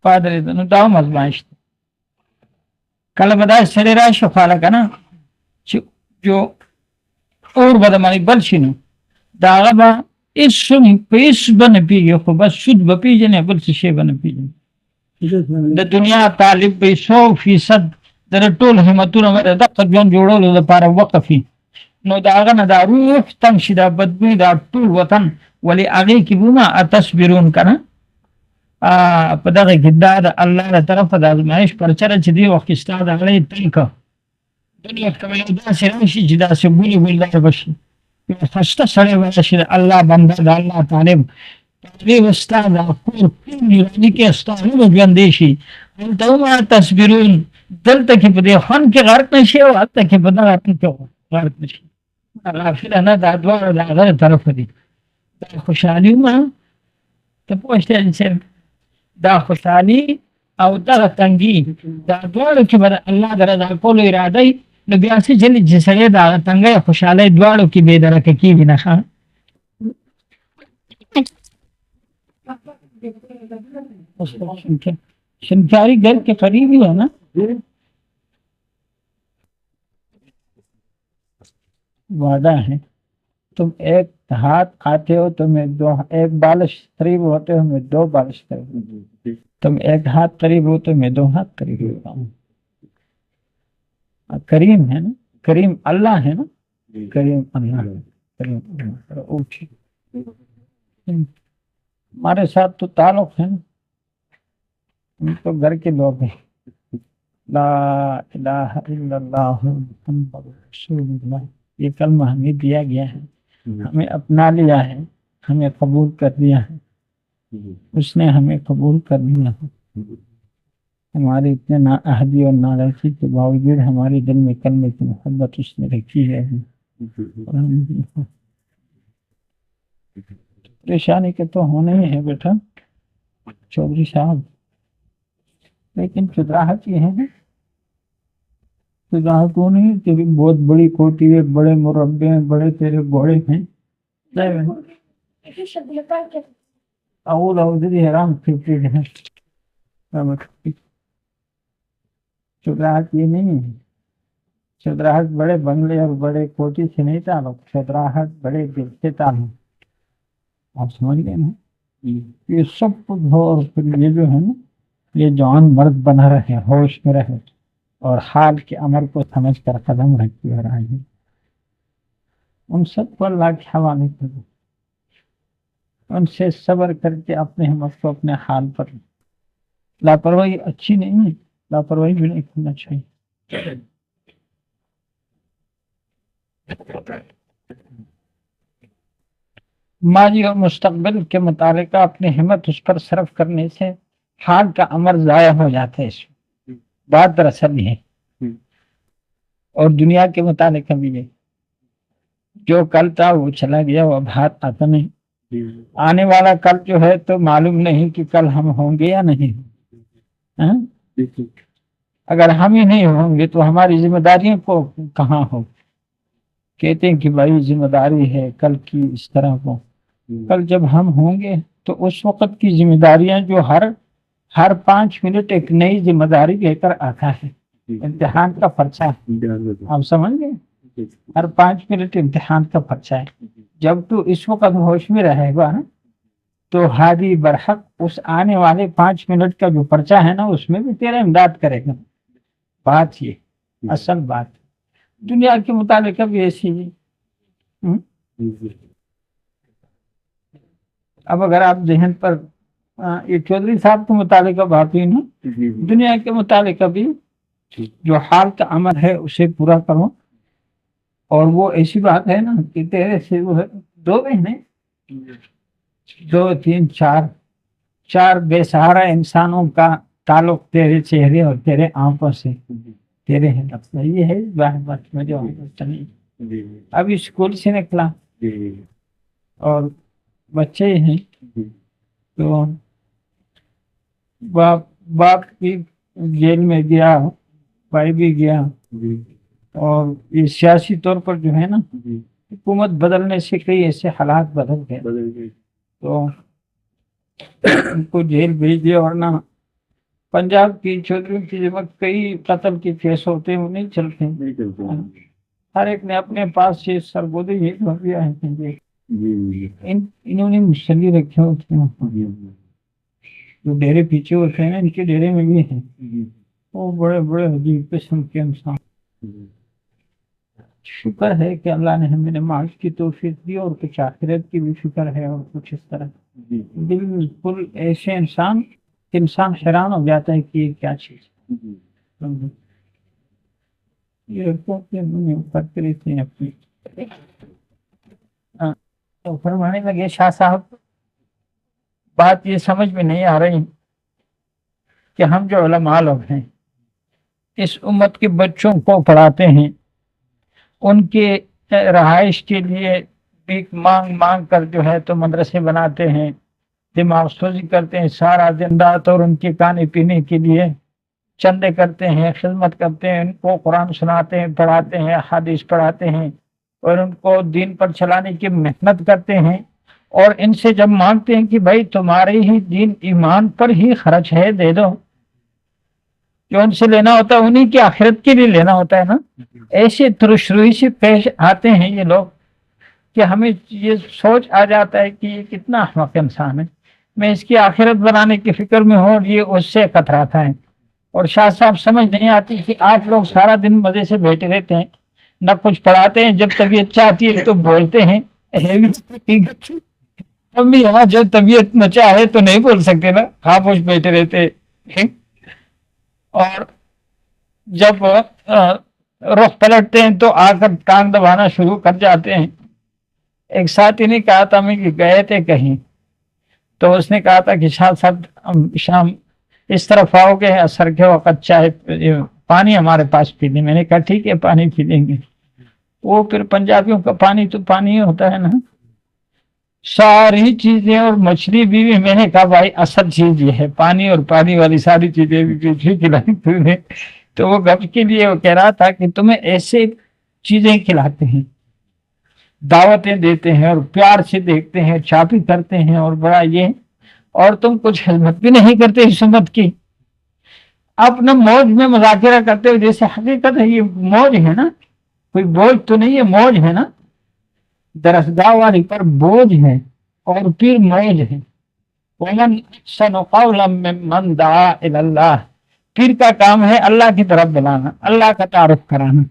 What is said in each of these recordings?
padre no da mazmaist kala bada serera shafala kana جو اور بده باندې بل شنو دا غبا اسم پیس بنه پیږي خو بس سود به پیژنې بل څه شی بنه پیژنې د دنیا طالب به 100% در ټول همتونه د دغه ژوند جوړولو لپاره وقفي نو دا هغه نه دا روح تنګ شي دا بدبوی دا ټول وطن ولی هغې کې بوما اتصبرون کنه په دغه کې دا د الله له طرفه د ازمایش پرچره چې دی وخت کې ستا د هغې تنګ دنیا کې یو داسې راشي چې داسې بولي بولدار بشي خسته سړی به شي د الله بنده د الله طالب دې به ستا د کور ټول نوراني کې ستا هم به ژوندی شي هلته وما تصبرون دلته کې په دې خوند کې غرق نه شي او هلته کې په دغه خوند کې غرق نه شي غافله نه دا دواړه د هغه طرفه دي دا خوشحالي ومه ته پوه شوې چې دا خوشحالي او دغه تنګي دا دواړو کې به د الله د رضا کولو اراده نو بیا څه چلې چې سړی د هغه تنګۍ خوشحالۍ دواړو کې بې درکه کېږي نه ښه شنکاری گھر کے قریب ہی ہے نا وعدہ ہے تم ایک ہاتھ کھاتے ہو تو میں دو ایک بالش قریب ہوتے ہو میں دو بالش قریب تم ایک ہاتھ قریب ہو تو میں دو ہاتھ قریب ہوتا ہوں کریم ہے نا کریم اللہ ہے نا کریم اللہ کریم ہمارے ساتھ تو تعلق ہے نا ہم تو گھر کے لوگ ہیں لا الہ الا اللہ محمد رسول اللہ یہ کلمہ ہمیں دیا گیا ہے ہمیں اپنا لیا ہے ہمیں قبول کر لیا ہے اس نے ہمیں قبول کر لیا ہے ہمارے اتنے نااہلی اور ناراضی کے باوجود ہمارے دل میں کلمے کی محبت اس نے رکھی ہے پریشانی کے تو ہونے ہی ہے بیٹا چودھری صاحب لیکن چدراہٹ یہ ہے نا چدراہٹ وہ نہیں کہ بہت بڑی کوٹی ہے بڑے مربع ہیں بڑے تیرے گھوڑے ہیں حرام پھرتی ہے چدراہٹ یہ نہیں ہے چدراہٹ بڑے بنگلے اور بڑے کوٹی سے نہیں تعلق چدراہٹ بڑے دل سے تعلق آپ سمجھ گئے نا یہ سب کچھ ہو اور پھر یہ جو ہے نا یہ جوان مرد بنا رہے ہوش میں رہے اور حال کے امر کو سمجھ کر قدم رکھتی اور آگے ان سب کو اللہ کے حوالے کرو ان سے صبر کر کے اپنے ہمت کو اپنے حال پر لاپرواہی اچھی نہیں ہے لاپرواہی بھی نہیں کرنا چاہیے ماضی اور مستقبل کے متعلقہ اپنی ہمت اس پر صرف کرنے سے حال کا امر ضائع ہو جاتا ہے اس بات دراصل یہ ہے اور دنیا کے متعلق بھی ہے جو کل تھا وہ چلا گیا وہ اب ہاتھ آتا نہیں آنے والا کل جو ہے تو معلوم نہیں کہ کل ہم ہوں گے یا نہیں اگر ہم ہی نہیں ہوں گے تو ہماری ذمہ داریوں کو کہاں ہو کہتے ہیں کہ بھائی ذمہ داری ہے کل کی اس طرح کو کل جب ہم ہوں گے تو اس وقت کی ذمہ داریاں جو ہر 5 منٹ ایک نئی ذمہ داری لے کر آتا ہے امتحان کا پرچہ آپ سمجھ گئے ہر 5 منٹ امتحان کا پرچہ ہے جب تو اس وقت ہوش میں رہے گا نا تو ہادی برحق اس آنے والے 5 منٹ کا جو پرچہ ہے نا اس میں بھی تیرا امداد کرے گا بات یہ اصل بات دنیا کے متعلق بھی ایسی ہے اب اگر آپ ذہن پر یہ چودھری صاحب کے متعلق بات ہوئی نا دنیا کے متعلق بھی جو حال کا عمل ہے اسے پورا کرو اور وہ ایسی بات ہے نا کہ تیرے سے وہ ہے 2 بہنیں 2 3 4 بے سہارا انسانوں کا تعلق تیرے چہرے اور تیرے آنکھوں سے تیرے ہیں یہ ہے بات میں جو اب اسکول سے نکلا اور بچے ہیں تو باپ بھی جیل میں گیا بھائی بھی گیا اور یہ سیاسی طور پر جو ہے نا حکومت بدلنے سے کئی ایسے حالات بدل گئے تو ان کو جیل بھیج دیا ورنہ पंजाब की चौधरी की जब कई कत्ल के केस होते हैं वो नहीं चलते हैं। नहीं चलते हैं। हर एक ने अपने पास ये सरगोदे ही भव्य है। जी जी इन्होंने मुसल्ली रखे होते हैं, जी जो डेरे पीछे होते हैं ना, इनके डेरे में भी हैं जी वो बड़े बड़े अजीब किस्म के इंसान। जी शुक्र है कि अल्लाह ने हमें नमाज की तौफीक दी और कुछ आखिरत की भी फिक्र है और कुछ इस तरह। जी बिल्कुल ऐसे इंसान हैरान हो जाता है कि ये क्या चीज जी है। ये फर्क रहते हैं अपनी। हाँ, तो फरमाने लगे शाह साहब, बात ये समझ में नहीं आ रही कि हम जो उलमा लोग हैं इस उम्मत के बच्चों को पढ़ाते हैं, उनके रहाइश के लिए भीख मांग मांग कर जो है तो मदरसे बनाते हैं, दिमाग सोजी करते हैं सारा दिन रात, और उनके खाने पीने के लिए चंदे करते हैं, खिदमत करते हैं, उनको कुरान सुनाते हैं, पढ़ाते हैं, हदीस पढ़ाते हैं और उनको दीन पर चलाने की मेहनत करते हैं। और इनसे जब मांगते हैं कि भाई तुम्हारे ही दीन ईमान पर ही खर्च है, दे दो, जो उनसे लेना होता है उन्हीं की आखिरत के लिए लेना होता है ना। ऐसे तुरुशरुई से पेश आते हैं ये लोग कि हमें ये सोच आ जाता है कि ये कितना अहमक इंसान है, मैं इसकी आखिरत बनाने की फिक्र में हूँ और ये उससे कतराता है। और शाह साहब समझ नहीं आती कि आप लोग सारा दिन मजे से बैठे रहते हैं, न कुछ पढ़ाते हैं, जब तबीयत चाहती है तो बोलते हैं। हम भी यहाँ जब तबीयत न चाहे तो नहीं बोल सकते ना, खामोश बैठे रहते हैं। और जब रुख पलटते हैं तो आकर टांग दबाना शुरू कर जाते हैं। एक साथी ने कहा था मैं कि गए थे कहीं, तो उसने कहा था कि शाह साहब हम शाम इस तरफ आओगे असर के वक्त चाहे पानी हमारे पास पी लें। मैंने कहा ठीक है पानी पी लेंगे। वो फिर पंजाबियों का पानी तो पानी ही होता है ना, सारी चीजें और मछली भी मैंने कहा भाई असल चीज ये है, पानी और पानी वाली सारी चीजें भी खिलाई तूने। तो वो गप के लिए वो कह रहा था कि तुम्हें ऐसे चीजें खिलाते हैं, दावतें देते हैं और प्यार से देखते हैं, चापी करते हैं और बड़ा ये, और तुम कुछ खिदमत भी नहीं करते इस उम्मत की। अपना मौज में मुजाकिरा करते हो, जैसे हकीकत है ये मौज है ना, कोई बोझ तो नहीं है, मौज है ना। दरसगाह वाली पर बोझ है और फिर मौज है। वमन सनक़ौलम मिम्मन दआ इलल्लाह, पीर का काम है अल्लाह की तरफ बुलाना, अल्लाह का तारुफ कराना।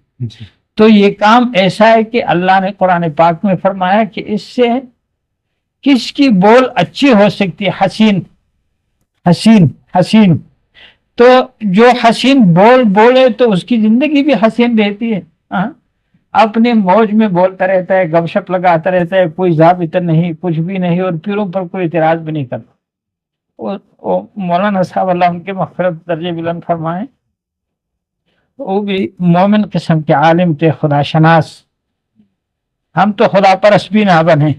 तो ये काम ऐसा है कि अल्लाह ने कुरान पाक में फरमाया कि इससे किसकी बोल अच्छी हो सकती है, हसीन हसीन हसीन। तो जो हसीन बोल बोले तो उसकी जिंदगी भी हसीन रहती है। अपने मौज में बोलता रहता है, गपशप लगाता रहता है, कोई ज़ाबिता नहीं, कुछ भी नहीं, और पीरों पर कोई इतराज भी नहीं करता। वो मौलाना साहब अल्लाह उनके मग़फ़िरत दर्जे बुलंद फरमाए, वो भी मोमिन किस्म के आलिम थे, खुदा शनास। हम तो खुदा परस्त भी ना बने,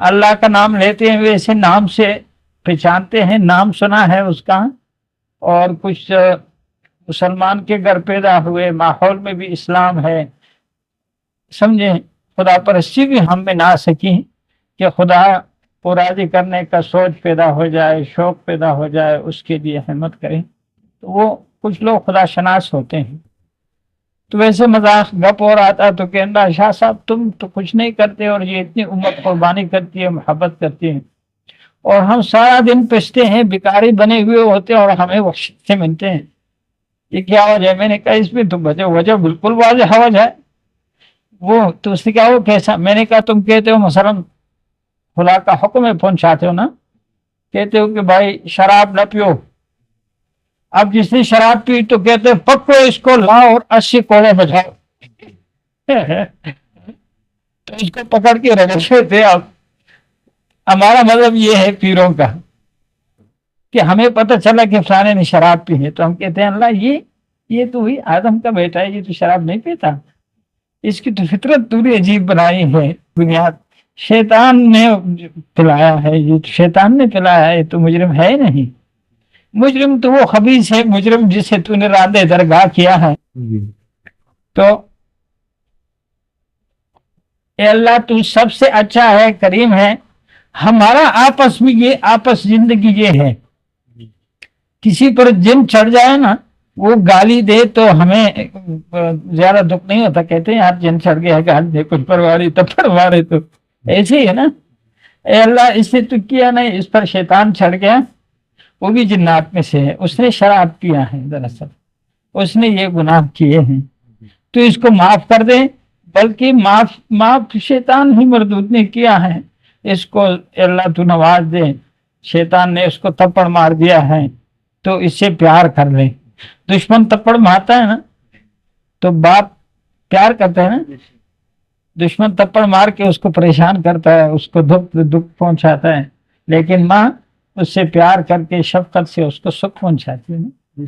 अल्लाह का नाम लेते हैं वैसे नाम से पहचानते हैं, नाम सुना है उसका, और कुछ मुसलमान के घर पैदा हुए, माहौल में भी इस्लाम है, समझे। खुदा परस्ती भी हम में ना आ सकी कि खुदा को राजी करने का सोच पैदा हो जाए, शौक पैदा हो जाए, उसके लिए हिम्मत करें। तो वो कुछ लोग खुदा शनास होते हैं। तो वैसे मजाक गप और आता तो कहना शाह साहब तुम तो कुछ नहीं करते और ये इतनी उम्मत कुर्बानी करती है, मोहब्बत करती है, और हम सारा दिन पिसते हैं, भिखारी बने हुए होते हैं और हमें बख्शिश से मिलते हैं, ये क्या वजह है। मैंने कहा इसमें तो वजह बिल्कुल वाज़ेह वजह है। वो तो उसने कहा वो कैसा। मैंने कहा तुम कहते हो मसलन खुदा का हुक्म है पहुंचाते हो ना, कहते हो कि भाई शराब न पियो, अब जिसने शराब पी तो कहते हैं पक्को इसको लाओ और 80 कोड़े बजाओ। तो इसको पकड़ के रखे थे। अब हमारा मतलब ये है पीरों का कि हमें पता चला कि फलाने ने शराब पी है, तो हम कहते हैं अल्लाह ये तो हुई आदम का बेटा है, ये तो शराब नहीं पीता, इसकी तो फितरत पूरी अजीब बनाई है, बुनियाद शैतान ने पिलाया है, ये तो शैतान ने पिलाया है, ये तो मुजरिम है ही नहीं। मुजरिम तो वो खबीस है, मुजरिम जिसे तूने रांदे दरगाह किया है। तो ए अल्लाह तू सबसे अच्छा है, करीम है। हमारा आपस में ये आपस जिंदगी ये है किसी पर जिन चढ़ जाए ना, वो गाली दे तो हमें ज्यादा दुख नहीं होता, कहते हैं यार जिन चढ़ गया गाली दे, कुछ परवारी तब मारे, तो ऐसे ही है ना। ए अल्लाह, इसने तो किया नहीं, इस पर शैतान चढ़ गया, वो भी जिन्नात में से है, उसने शराब पिया है, दरअसल उसने ये गुनाह किए हैं, तो इसको माफ कर दे। बल्कि माफ माफ शैतान ही मरदूद ने किया है, इसको अल्लाह तू नवाज दे। शैतान ने उसको थप्पड़ मार दिया है तो इससे प्यार कर ले। दुश्मन थप्पड़ मारता है ना तो बाप प्यार करता है ना, दुश्मन थप्पड़ मार के उसको परेशान करता है, उसको दुख पहुंचाता है, लेकिन माँ उससे प्यार करके शफकत से उसको सुख पहुंचाती है ना।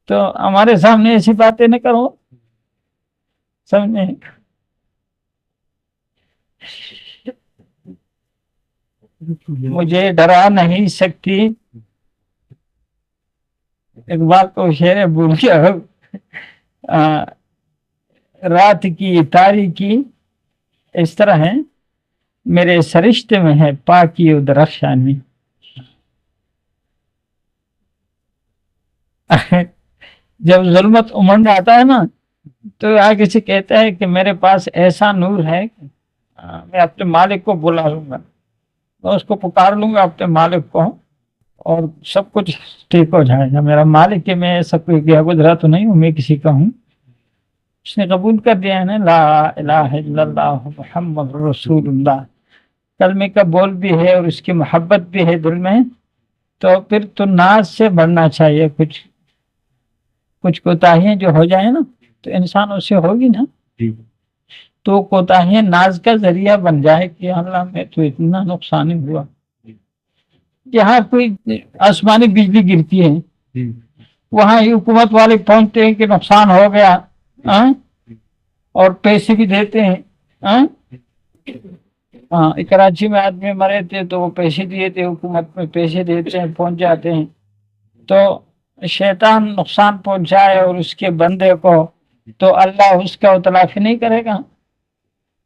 तो हमारे सामने ऐसी बातें न करो, समझे। मुझे डरा नहीं सकती, एक बात तो शेर भूल गया, रात की तारीकी इस तरह है, मेरे सरिश्ते में है पाकी उदरशानी। जब जुल्मत उमड़ आता है ना, तो आगे से कहता है कि मेरे पास ऐसा नूर है, मैं अपने मालिक को बुला लूंगा, मैं उसको पुकार लूंगा अपने मालिक को, और सब कुछ ठीक हो जाएगा। मेरा मालिक है, मैं सब कोई गया गुजरा तो नहीं हूँ, मैं किसी का हूँ। उसने कबूल कर दिया है ना, ला इलाहा इल्लल्लाह मुहम्मद रसूलुल्लाह, कलमे का बोल भी है और उसकी मोहब्बत भी है दिल में, तो फिर तो नाज से बढ़ना चाहिए। कुछ कोताहियां जो हो जाए ना, तो इंसान उससे होगी ना, तो कोताहियां नाज का जरिया बन जाए कि अल्लाह में तो इतना नुकसान ही हुआ। यहाँ कोई आसमानी बिजली गिरती है, वहां हुकूमत वाले पहुंचते हैं कि नुकसान हो गया, और पैसे भी देते हैं। हाँ, कराची में आदमी मरे थे तो वो पैसे दिए थे, हुकूमत में पैसे देते हैं, पहुंच जाते हैं। तो शैतान नुकसान पहुंचाए और उसके बंदे को, तो अल्लाह उसका तलाफी नहीं करेगा।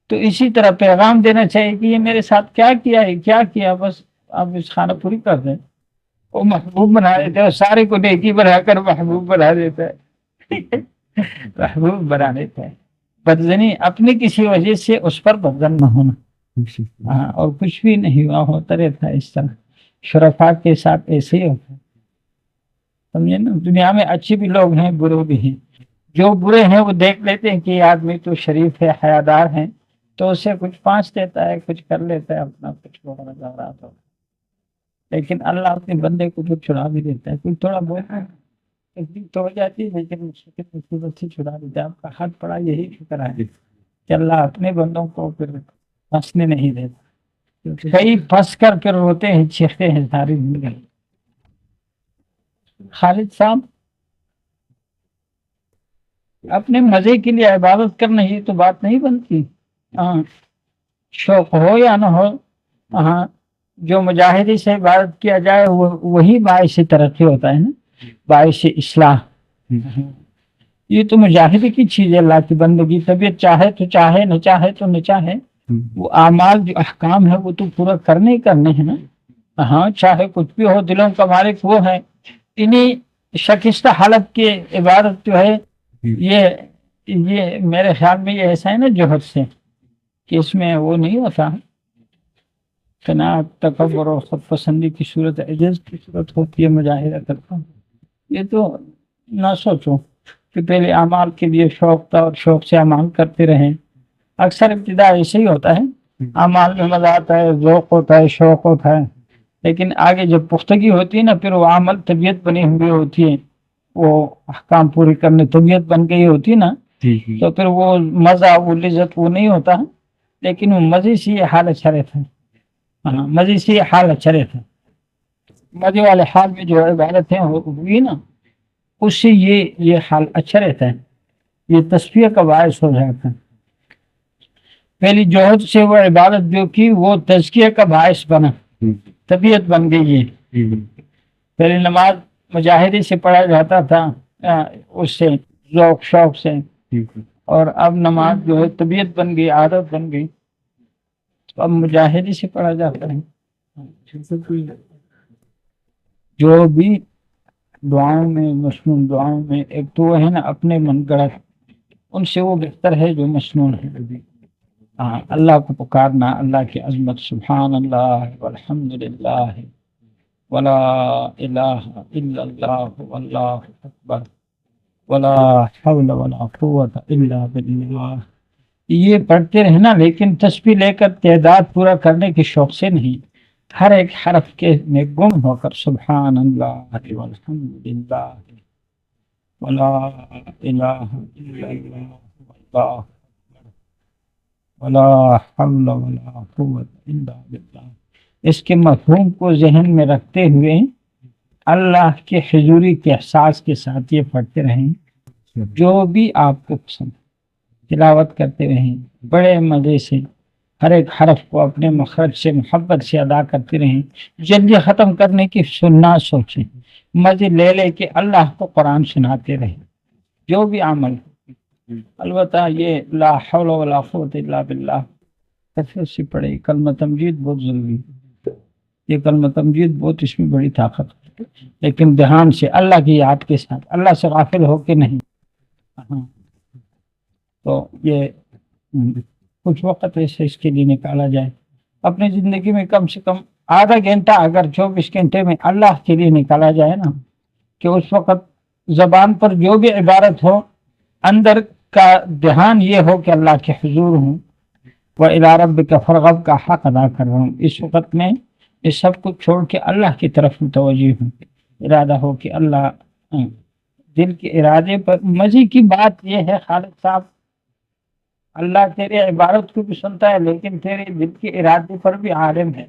तो इसी तरह पैगाम देना चाहिए कि ये मेरे साथ क्या किया है, क्या किया, बस आप इस खाना पूरी कर दें। वो महबूब बना देता है, सारे को नेकी बनाकर महबूब बना देता है। महबूब बना देता है। बदजनी अपनी किसी वजह से उस पर बदजन न होना, हाँ, और कुछ भी नहीं हुआ, होता रहता है इस तरह। शुरफा के साथ ऐसे ही होता है, समझे ना। दुनिया में अच्छे भी लोग हैं, बुरे भी हैं। जो बुरे हैं वो देख लेते हैं कि ये आदमी तो शरीफ है, हयादार है, तो उसे कुछ पाँच देता है, कुछ कर लेता है अपना, कुछ घबराहट होता है। लेकिन अल्लाह अपने बंदे को फिर छुड़ा भी देता है। कोई थोड़ा बोलता है, तकलीफ तो हो जाती है, लेकिन मुसीबत से छुड़ा देता है। आपका हाथ पड़ा, यही शुक्र है कि अल्लाह अपने बंदों को फिर फंसने नहीं देता। कई फंस कर फिर रोते हैं, चीखते हैं सारी जिंदगी। खालिद साहब, अपने मजे के लिए इबादत करना, ये तो बात नहीं बनती। हाँ, शौक हो या ना हो, हाँ, जो मुजाहिदी से इबादत किया जाए वो वही बाइस तरक्की होता है ना, बाइस इस्लाह। ये तो मुजाहिदी की चीज है, अल्लाह की बंदगी। तबीयत चाहे तो चाहे, न चाहे तो न चाहे, वो आमाल जो अहकाम है वो तो पूरा करने ही करने हैं ना। हाँ, चाहे कुछ भी हो, दिलों का मालिक वो है। इन्हीं शकिस्ता हालत की इबादत जो है, ये मेरे ख्याल में ये ऐसा है ना जोहर से, कि इसमें वो नहीं होता कनाअत, तकब्बुर और खुद पसंदी की सूरत, एजज की सूरत होती है मुजाहिदा करता। ये तो ना सोचो कि पहले अमाल के लिए शौक था और शौक से अमाल करते रहें। अक्सर इब्तिदा ऐसे ही होता है, अमाल में मजा आता है, ज़ौक़ होता है, शौक होता है, लेकिन आगे जब पुख्तगी होती है ना, फिर वो अमल तबीयत बनी हुई होती है, वो अहकाम पूरी करने तबीयत बन गई होती है ना, तो फिर वो मजा, वो लिज्जत वो नहीं होता। लेकिन वो मजे से ये हाल अच्छा रहता है। हाँ, मजे से ये हाल अच्छा रहता है। मजे वाले हाल में जो इबादत है हुई ना, उससे ये हाल अच्छा रहता है, ये तस्फिया का बायस हो जाता है। पहली जोहद से वो इबादत जो की, वो तज़किया का बायस बना, तबीयत बन गई है। पहले नमाज मुजाहिदी से पढ़ा जाता था, उससे ज़ौक़ शौक से, और अब नमाज जो है तबीयत बन गई, आदत बन गई, तो अब मुजाहिदी से पढ़ा जाता है। जो भी دعاؤں میں، مصنون دعاؤں میں ایک تو وہ ہے نا اپنے من گڑت، ان سے وہ بہتر ہے جو مصنون ہے۔ ہاں، اللہ کو پکارنا، اللہ کی عظمت، سبحان اللہ والحمد للہ ولا الہ الا اللہ واللہ اکبر ولا حول ولا قوت الا باللہ، یہ پڑھتے رہنا، لیکن تسبیح لے کر تعداد پورا کرنے کے شوق سے نہیں، ہر ایک حرف کے میں گم ہو کر سبحان اللہ والحمد للہ ولا الہ الا اللہ واللہ ولا حول ولا قوت الا باللہ، اس کے مفہوم کو ذہن میں رکھتے ہوئے اللہ کے حضوری کے احساس کے ساتھ یہ پڑھتے رہیں، جو بھی آپ کو پسند، تلاوت کرتے رہیں بڑے مزے سے، ہر ایک حرف کو اپنے مخرج سے محبت سے ادا کرتے رہیں، جلدی ختم کرنے کی سننا سوچیں، مزے لے لے کے اللہ کو قرآن سناتے رہیں، جو بھی عمل ہو۔ البتہ یہ لا حول ولا قوت الا باللہ کثرت سے پڑھے، کلمہ تمجید بہت ضروری ہے، یہ کلمہ تمجید بہت، اس میں بڑی طاقت ہے، لیکن دھیان سے اللہ کی یاد کے ساتھ، اللہ سے غافل ہو کے نہیں۔ ہاں، تو یہ کچھ وقت ایسے اس کے لیے نکالا جائے اپنی زندگی میں، کم سے کم آدھا گھنٹہ، اگر 24 گھنٹے میں اللہ کے لیے نکالا جائے نا، کہ اس وقت زبان پر جو بھی عبارت ہو، اندر کا دھیان یہ ہو کہ اللہ کے حضور ہوں، وَإِلَىٰ رَبِّكَ فَارْغَب کا حق ادا کر رہا ہوں، اس وقت میں یہ سب کچھ چھوڑ کے اللہ کی طرف متوجہ ہوں، ارادہ ہو کہ اللہ، دل کے ارادے پر۔ مزے کی بات یہ ہے خالد صاحب، اللہ تیرے عبارت کو بھی سنتا ہے، لیکن تیرے دل کے ارادے پر بھی عالم ہے،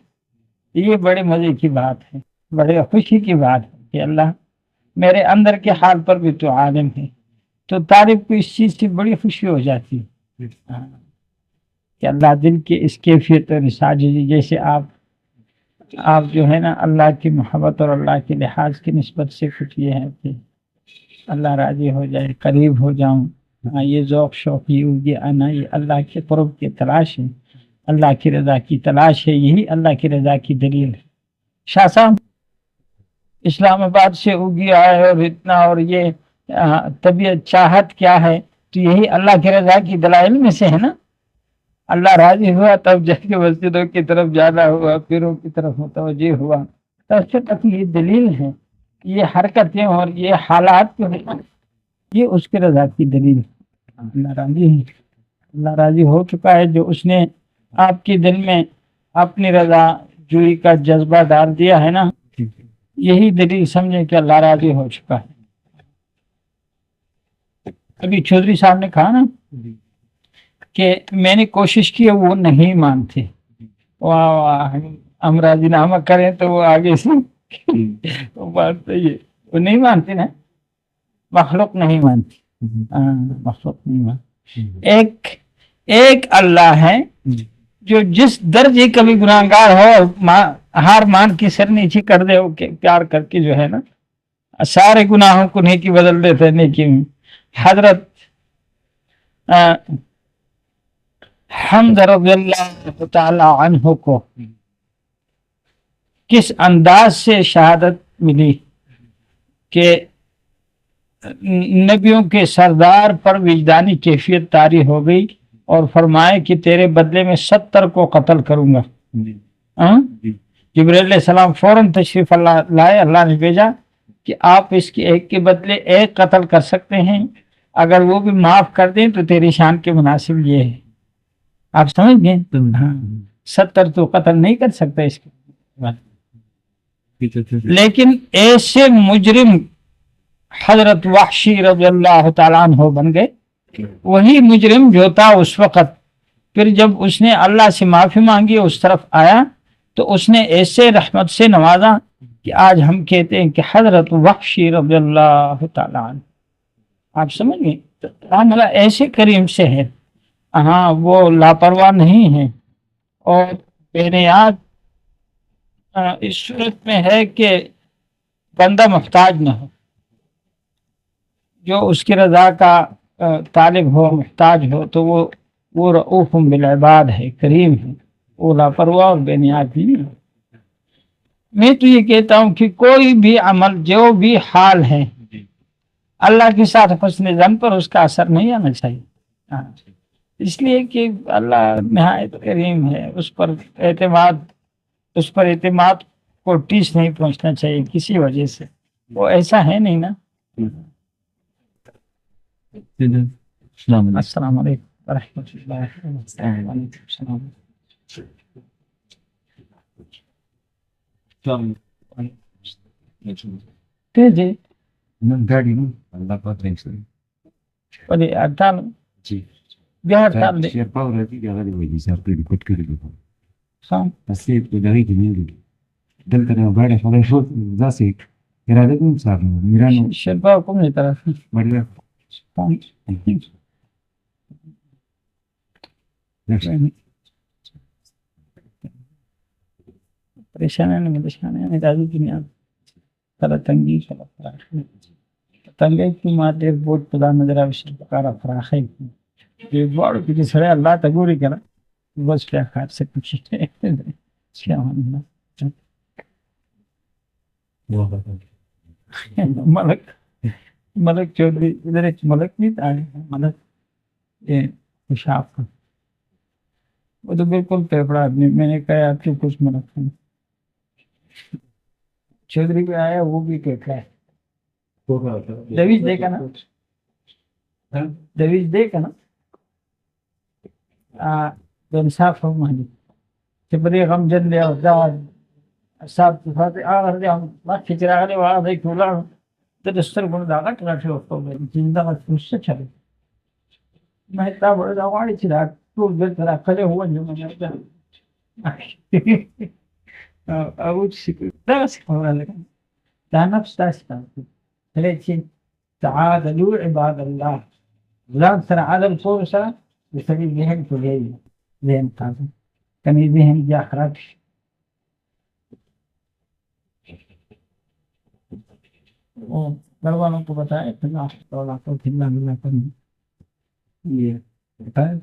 یہ بڑے مزے کی بات ہے، بڑے خوشی کی بات ہے کہ اللہ میرے اندر کے حال پر بھی تو عالم ہے، تو طالب کو اس چیز سے بڑی خوشی ہو جاتی ہے کہ اللہ دل کے اس کیفیت اور اس عاجزی، جیسے آپ جو ہے نا اللہ کی محبت اور اللہ کے لحاظ کی نسبت سے کچھ یہ ہے کہ اللہ راضی ہو جائے، قریب ہو جاؤں، یہ ذوق شوق، یہ آنا، یہ اللہ کے قرب کی تلاش ہے، اللہ کی رضا کی تلاش ہے، یہی اللہ کی رضا کی دلیل ہے۔ شاہ صاحب اسلام آباد سے اگی آئے اور اتنا، اور یہ طبیعت چاہت کیا ہے، تو یہی اللہ کی رضا کی دلائل میں سے ہے نا، اللہ راضی ہوا تب جا کے مسجدوں کی طرف جانا ہوا، پیروں کی طرف متوجہ ہوا، تب سے تک یہ دلیل ہے، یہ حرکتیں اور یہ حالات جو ہے یہ اس کی رضا کی دلیل ہے، اللہ راضی ہے، اللہ راضی ہو چکا ہے، جو اس نے آپ کے دل میں اپنی رضا جوئی کا جذبہ ڈال دیا ہے نا، یہی دلیل سمجھیں کہ اللہ راضی ہو چکا ہے۔ ابھی چودھری صاحب نے کہا نا کہ میں نے کوشش کی، وہ نہیں مانتے، ہم راضی نامہ کریں تو وہ آگے سے وہ نہیں مانتے نا، مخلوق نہیں مانتی، مخلوق نہیں مانتی، ایک اللہ ہے جو جس درجے کبھی گناہگار ہو، ہار مان کی سر نیچی کر دے، وہ پیار کر کے جو ہے نا سارے گناہوں کو نیکی بدل دیتے ہیں نیکی میں۔ حضرت حمزہ رضی اللہ تعالی عنہ کو کس انداز سے شہادت ملی کہ نبیوں کے سردار پر وجدانی کیفیت طاری ہو گئی، اور فرمائے کہ تیرے بدلے میں 70 کو قتل کروں گا۔ جبرائیل علیہ السلام فوراً تشریف اللہ لائے، اللہ نے بھیجا کہ آپ اس کے ایک کے بدلے ایک قتل کر سکتے ہیں، اگر وہ بھی معاف کر دیں تو تیری شان کے مناسب یہ ہے، آپ سمجھ گئے؟ 70 تو قتل نہیں کر سکتا اس کے، لیکن ایسے مجرم حضرت وحشی رضی اللہ تعالیٰ عنہ بن گئے، وہی مجرم جو تھا اس وقت، پھر جب اس نے اللہ سے معافی مانگی، اس طرف آیا تو اس نے ایسے رحمت سے نوازا کہ آج ہم کہتے ہیں کہ حضرت وحشی رضی اللہ تعالیٰ عنہ، آپ سمجھ گئے؟ معاملہ ایسے کریم سے ہے، ہاں وہ لاپرواہ نہیں ہے، اور بے نیاز اس صورت میں ہے کہ بندہ محتاج نہ ہو، جو اس کی رضا کا طالب ہو، محتاج ہو، تو وہ رؤوف بالعباد ہے، کریم ہے، وہ لاپرواہ اور بے نیاز نہیں ہے۔ میں تو یہ کہتا ہوں کہ کوئی بھی عمل جو بھی حال ہے اللہ کے ساتھ حسن ظن پر اس کا اثر نہیں آنا چاہیے. ہاں، اس لیے کہ اللہ نہایت کریم ہے، اس پر اعتماد کو ٹیس نہیں پہنچنا چاہیے کسی وجہ سے. وہ ایسا ہے نہیں نا. السلام علیکم ورحمۃ اللہ وبرکاتہ. جی بہار تال دے شرپا کو نہیں طرف پریشانی نہیں دادی کی نہیں تنگی تنگی کی ماتے بوٹ پدا نظر آوشن پکارا فراخی یہ بڑو کی سڑے اللہ تگوری کرا بس کیا خار سے کچھ کیا ملک ملک چودھری ادھر ایک ملک نہیں تھا ملک یہ پیشاب کا وہ تو بالکل پیپڑا آدمی. میں نے کہا آپ کی کچھ ملک چودھری پہ آیا وہ بھی پیپڑا ہے. دویج دے کا نا دویج دے کا نا انصاف ہو مانی کہ بڑے غم جن لے اور صاحب صفات آغاز دے ہم بات کھچرا گلے وہاں دے کھولا دستر گن داغا ٹراٹے ہوتا ہے زندہ کا خوش سے چلے میں اتنا بڑا داغاڑی چھڑا ٹول بل ترا کھلے ہوا جو میں اول شيء لا سيكون لك لا نفس تاستا ثلاثين تعادلوا عباد الله لا ترى على الفرصة بسبب ذهن كلية ذهن قادم كان ذهن جا خراب والله کو بتائے اتنا اللہ کو کھلا ملا کر یہ بتایا